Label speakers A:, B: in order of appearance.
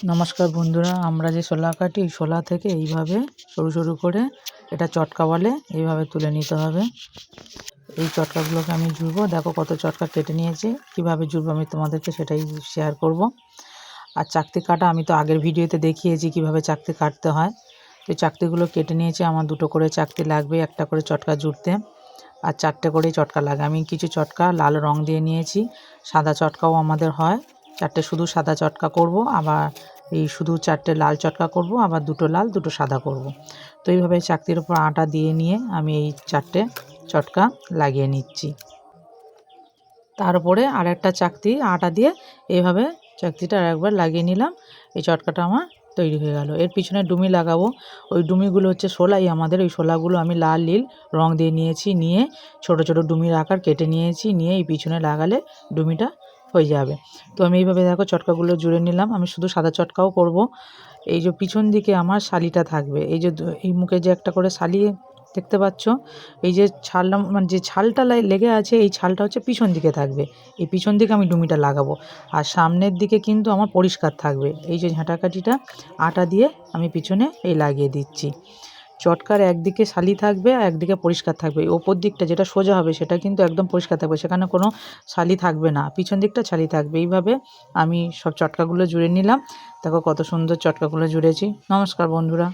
A: নমস্কার বন্ধুরা, আমরা যে শোলা কাটি শোলা থেকে এইভাবে সরু সরু করে এটা চটকা বলে, এইভাবে তুলে নিতে হবে। এই চটকাগুলোকে আমি জুড়বো। দেখো কত চটকা কেটে নিয়েছি, কিভাবে জুড়বো আমি তোমাদেরকে সেটাই শেয়ার করব। আর চাকতি কাটা আমি তো আগের ভিডিওতে দেখিয়েছি কিভাবে চাকতি কাটতে হয়। তো চাকতিগুলো কেটে নিয়েছি। আমার দুটো করে চাকতি লাগবে একটা করে চটকা জুড়তে, আর চারটে করেই চটকা লাগে। আমি কিছু চটকা লাল রং দিয়ে নিয়েছি, সাদা চটকাও আমাদের হয়। চারটে শুধু সাদা চটকা করব, আবার এই শুধু চারটে লাল চটকা করব, আবার দুটো লাল দুটো সাদা করব। তো এইভাবে চাকতির উপর আটা দিয়ে নিয়ে আমি এই চারটে চটকা লাগিয়ে নিচ্ছি। তার উপরে আরেকটা চাকতি আটা দিয়ে এইভাবে চাকতিটা আরেকবার লাগিয়ে নিলাম। এই চটকাটা আমার তৈরি হয়ে গেল। এর পিছনে ডুমি লাগাবো। ওই ডুমিগুলো হচ্ছে শোলাই আমাদের। ওই শোলাগুলো আমি লাল নীল রং দিয়ে নিয়েছি, নিয়ে ছোট ছোট ডুমির আকার কেটে নিয়েছি, নিয়ে এই পিছনে লাগালে ডুমিটা হয়ে যাবে। তো আমি এইভাবে দেখো চটকাগুলো জুড়ে নিলাম। আমি শুধু সাদা চটকাও করব। এই যে পিছন দিকে আমার শালিটা থাকবে, এই যে এই মুখে যে একটা করে শালি দেখতে পাচ্ছ, এই যে ছালটা মানে যে ছালটা লেগে আছে, এই ছালটা হচ্ছে পিছন দিকে থাকবে। এই পিছন দিকে আমি ডুমিটা লাগাবো, আর সামনের দিকে কিন্তু আমার পরিষ্কার থাকবে। এই যে ঝাঁটাকাঠিটা আটা দিয়ে আমি পিছনে এই লাগিয়ে দিচ্ছি। চটকার একদিকে শালি থাকবে আর একদিকে পরিষ্কার থাকবে। ওপর দিকটা যেটা সোজা হবে সেটা কিন্তু একদম পরিষ্কার থাকবে, সেখানে কোনো শালি থাকবে না, পিছন দিকটা শালি থাকবে। এইভাবে আমি সব চটকাগুলো জুড়ে নিলাম। দেখো কত সুন্দর চটকাগুলো জুড়েছি। নমস্কার বন্ধুরা।